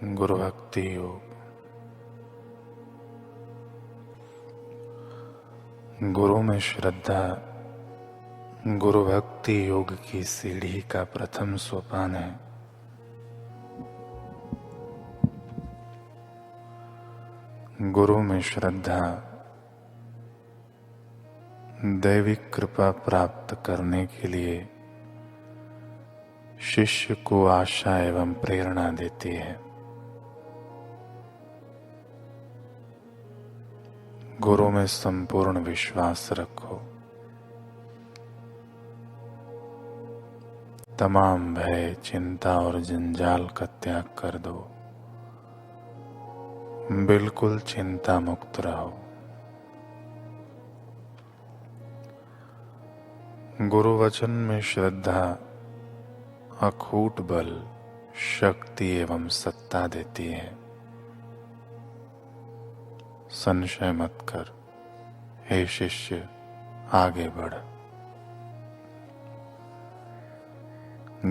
गुरु भक्ति योग। गुरु में श्रद्धा गुरु भक्ति योग की सीढ़ी का प्रथम सोपान है। गुरु में श्रद्धा दैविक कृपा प्राप्त करने के लिए शिष्य को आशा एवं प्रेरणा देती है। गुरु में संपूर्ण विश्वास रखो। तमाम भय, चिंता और जंजाल का त्याग कर दो। बिल्कुल चिंता मुक्त रहो। गुरु वचन में श्रद्धा अखूट बल, शक्ति एवं सत्ता देती है। संशय मत कर, हे शिष्य, आगे बढ़।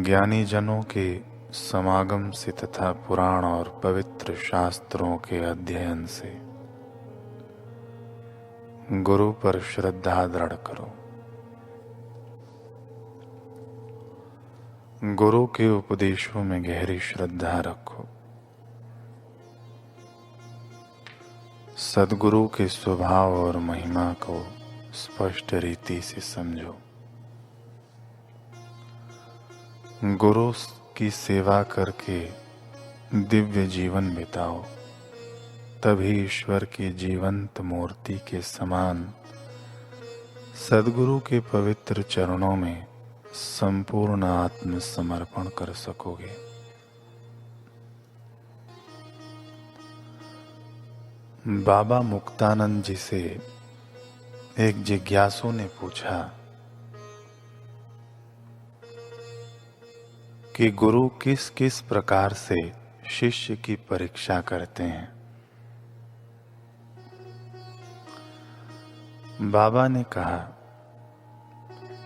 ज्ञानी जनों के समागम से तथा पुराण और पवित्र शास्त्रों के अध्ययन से गुरु पर श्रद्धा दृढ़ करो। गुरु के उपदेशों में गहरी श्रद्धा रखो। सद्गुरु के स्वभाव और महिमा को स्पष्ट रीति से समझो। गुरु की सेवा करके दिव्य जीवन बिताओ, तभी ईश्वर की जीवंत मूर्ति के समान सद्गुरु के पवित्र चरणों में संपूर्ण आत्मसमर्पण कर सकोगे। बाबा मुक्तानंद जी से एक जिज्ञासु ने पूछा कि गुरु किस किस प्रकार से शिष्य की परीक्षा करते हैं। बाबा ने कहा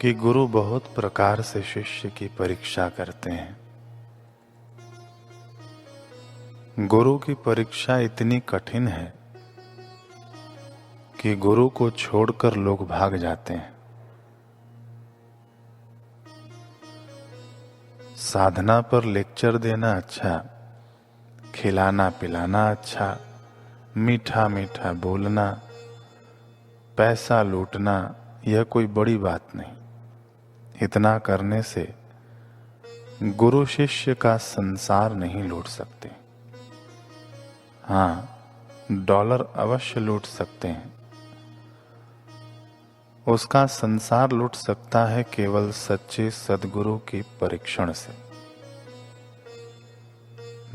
कि गुरु बहुत प्रकार से शिष्य की परीक्षा करते हैं। गुरु की परीक्षा इतनी कठिन है कि गुरु को छोड़कर लोग भाग जाते हैं। साधना पर लेक्चर देना अच्छा, खिलाना पिलाना अच्छा, मीठा मीठा बोलना, पैसा लूटना, यह कोई बड़ी बात नहीं। इतना करने से गुरु शिष्य का संसार नहीं लूट सकते। हाँ, डॉलर अवश्य लूट सकते हैं। उसका संसार लूट सकता है केवल सच्चे सद्गुरु की परीक्षण से।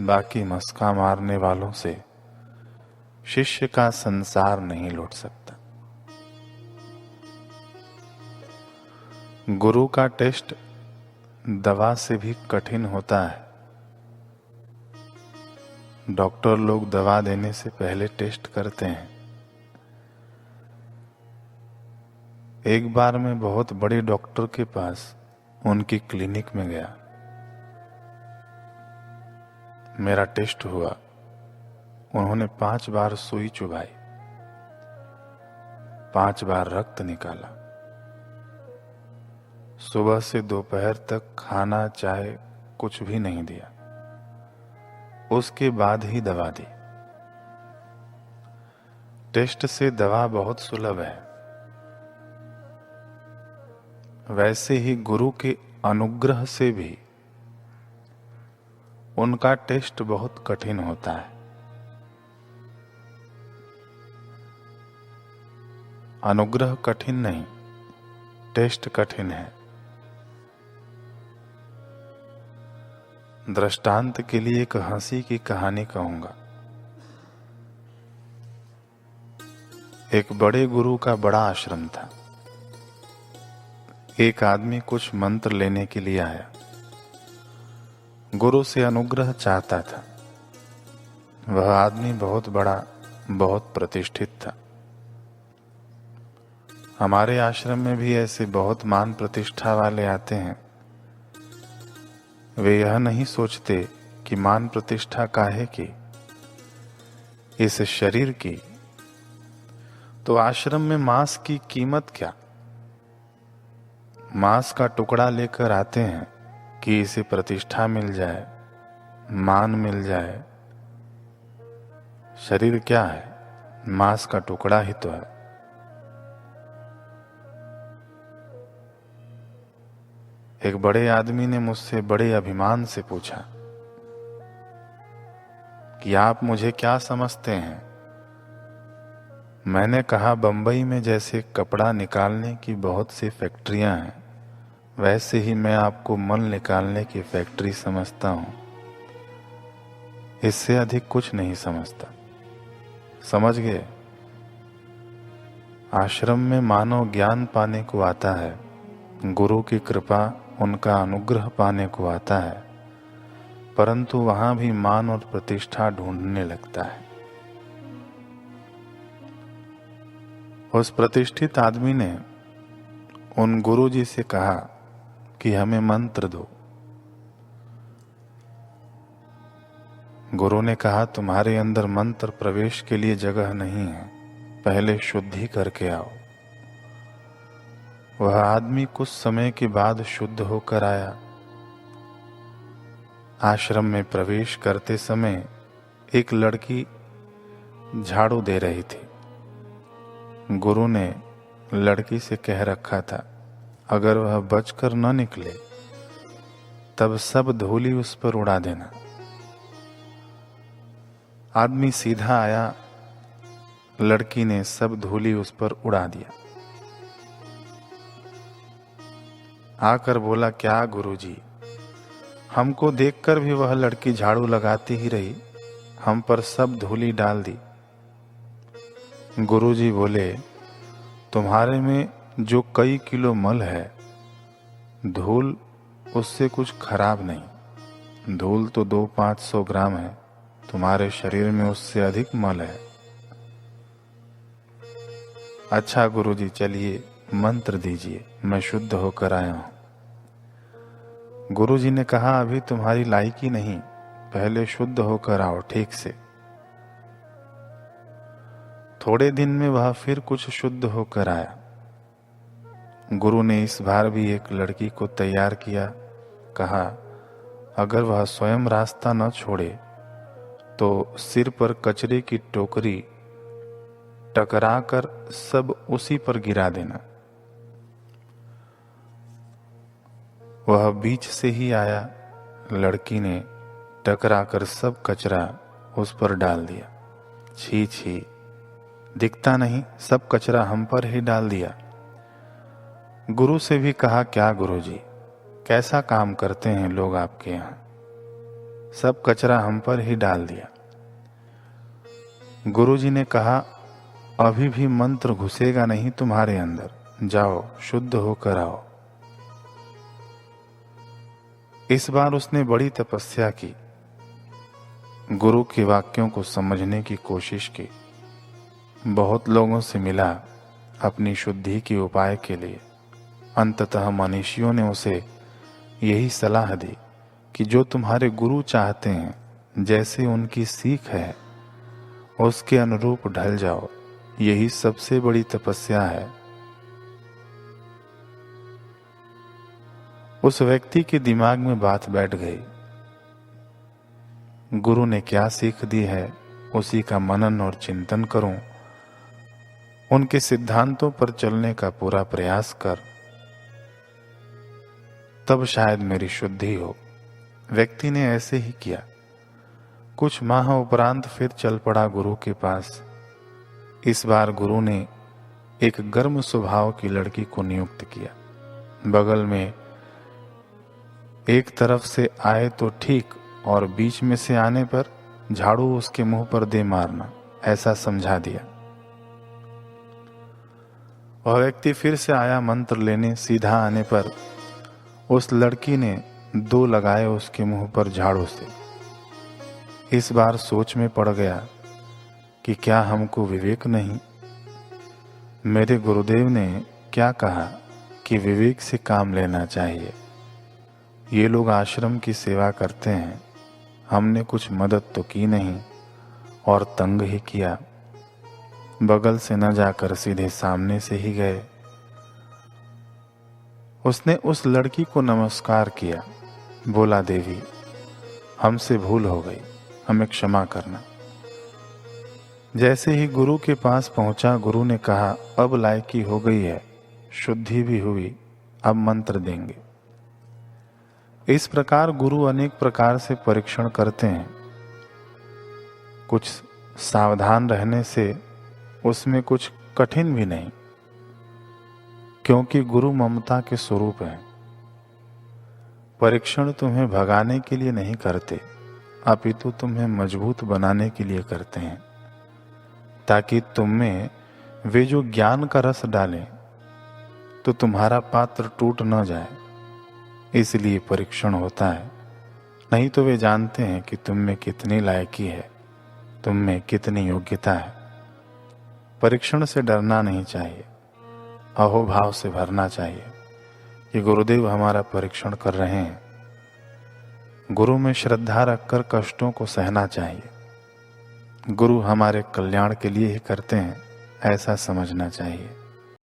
बाकी मस्का मारने वालों से शिष्य का संसार नहीं लूट सकता। गुरु का टेस्ट दवा से भी कठिन होता है। डॉक्टर लोग दवा देने से पहले टेस्ट करते हैं। एक बार मैं बहुत बड़े डॉक्टर के पास उनकी क्लिनिक में गया। मेरा टेस्ट हुआ। उन्होंने 5 बार सुई चुभाई, 5 बार रक्त निकाला। सुबह से दोपहर तक खाना चाय कुछ भी नहीं दिया। उसके बाद ही दवा दी। टेस्ट से दवा बहुत सुलभ है। वैसे ही गुरु के अनुग्रह से भी उनका टेस्ट बहुत कठिन होता है। अनुग्रह कठिन नहीं, टेस्ट कठिन है। दृष्टांत के लिए एक हंसी की कहानी कहूंगा। एक बड़े गुरु का बड़ा आश्रम था। एक आदमी कुछ मंत्र लेने के लिए आया। गुरु से अनुग्रह चाहता था। वह आदमी बहुत बड़ा, बहुत प्रतिष्ठित था। हमारे आश्रम में भी ऐसे बहुत मान प्रतिष्ठा वाले आते हैं। वे यह नहीं सोचते कि मान प्रतिष्ठा काहे की, इस शरीर की। तो आश्रम में मांस की कीमत क्या? मांस का टुकड़ा लेकर आते हैं कि इसे प्रतिष्ठा मिल जाए, मान मिल जाए। शरीर क्या है? मांस का टुकड़ा ही तो है। एक बड़े आदमी ने मुझसे बड़े अभिमान से पूछा कि आप मुझे क्या समझते हैं? मैंने कहा, बंबई में जैसे कपड़ा निकालने की बहुत सी फैक्ट्रियां हैं, वैसे ही मैं आपको मन निकालने की फैक्ट्री समझता हूं। इससे अधिक कुछ नहीं समझता। समझ गए? आश्रम में मानव ज्ञान पाने को आता है, गुरु की कृपा, उनका अनुग्रह पाने को आता है, परंतु वहां भी मान और प्रतिष्ठा ढूंढने लगता है। उस प्रतिष्ठित आदमी ने उन गुरु जी से कहा कि हमें मंत्र दो। गुरु ने कहा, तुम्हारे अंदर मंत्र प्रवेश के लिए जगह नहीं है, पहले शुद्धि करके आओ। वह आदमी कुछ समय के बाद शुद्ध होकर आया। आश्रम में प्रवेश करते समय एक लड़की झाड़ू दे रही थी। गुरु ने लड़की से कह रखा था, अगर वह बचकर न निकले तब सब धूली उस पर उड़ा देना। आदमी सीधा आया, लड़की ने सब धूली उस पर उड़ा दिया। आकर बोला, क्या गुरुजी, हमको देखकर भी वह लड़की झाड़ू लगाती ही रही, हम पर सब धूली डाल दी। गुरुजी बोले, तुम्हारे में जो कई किलो मल है, धूल उससे कुछ खराब नहीं। धूल तो 200-500 ग्राम है, तुम्हारे शरीर में उससे अधिक मल है। अच्छा गुरुजी, चलिए मंत्र दीजिए, मैं शुद्ध होकर आया हूं। गुरुजी ने कहा, अभी तुम्हारी लायकी नहीं, पहले शुद्ध होकर आओ ठीक से। थोड़े दिन में वह फिर कुछ शुद्ध होकर आया। गुरु ने इस बार भी एक लड़की को तैयार किया। कहा, अगर वह स्वयं रास्ता न छोड़े तो सिर पर कचरे की टोकरी टकराकर सब उसी पर गिरा देना। वह बीच से ही आया। लड़की ने टकराकर सब कचरा उस पर डाल दिया। छी छी, दिखता नहीं, सब कचरा हम पर ही डाल दिया। गुरु से भी कहा, क्या गुरुजी, कैसा काम करते हैं लोग आपके यहाँ, सब कचरा हम पर ही डाल दिया। गुरुजी ने कहा, अभी भी मंत्र घुसेगा नहीं तुम्हारे अंदर, जाओ शुद्ध होकर आओ। इस बार उसने बड़ी तपस्या की, गुरु के वाक्यों को समझने की कोशिश की, बहुत लोगों से मिला अपनी शुद्धि के उपाय के लिए। अंततः मनीषियों ने उसे यही सलाह दी कि जो तुम्हारे गुरु चाहते हैं, जैसे उनकी सीख है, उसके अनुरूप ढल जाओ, यही सबसे बड़ी तपस्या है। उस व्यक्ति के दिमाग में बात बैठ गई। गुरु ने क्या सीख दी है, उसी का मनन और चिंतन करूं, उनके सिद्धांतों पर चलने का पूरा प्रयास कर, तब शायद मेरी शुद्धि हो। व्यक्ति ने ऐसे ही किया। कुछ माह उपरांत फिर चल पड़ा गुरु के पास। इस बार गुरु ने एक गर्म स्वभाव की लड़की को नियुक्त किया। बगल में एक तरफ से आए तो ठीक, और बीच में से आने पर झाड़ू उसके मुंह पर दे मारना, ऐसा समझा दिया। वह व्यक्ति फिर से आया मंत्र लेने। सीधा आने पर उस लड़की ने 2 लगाए उसके मुंह पर झाड़ू से। इस बार सोच में पड़ गया कि क्या हमको विवेक नहीं। मेरे गुरुदेव ने क्या कहा कि विवेक से काम लेना चाहिए। ये लोग आश्रम की सेवा करते हैं, हमने कुछ मदद तो की नहीं और तंग ही किया। बगल से न जाकर सीधे सामने से ही गए। उसने उस लड़की को नमस्कार किया, बोला, देवी हमसे भूल हो गई, हमें क्षमा करना। जैसे ही गुरु के पास पहुंचा, गुरु ने कहा, अब लायकी हो गई है, शुद्धि भी हुई, अब मंत्र देंगे। इस प्रकार गुरु अनेक प्रकार से परीक्षण करते हैं। कुछ सावधान रहने से उसमें कुछ कठिन भी नहीं, क्योंकि गुरु ममता के स्वरूप हैं। परीक्षण तुम्हें भगाने के लिए नहीं करते, अपितु तुम्हें मजबूत बनाने के लिए करते हैं, ताकि तुम में वे जो ज्ञान का रस डालें तो तुम्हारा पात्र टूट न जाए। इसलिए परीक्षण होता है, नहीं तो वे जानते हैं कि तुम में कितनी लायकी है, तुम में कितनी योग्यता है। परीक्षण से डरना नहीं चाहिए, अहोभाव से भरना चाहिए कि गुरुदेव हमारा परीक्षण कर रहे हैं। गुरु में श्रद्धा रखकर कष्टों को सहना चाहिए। गुरु हमारे कल्याण के लिए ही करते हैं, ऐसा समझना चाहिए।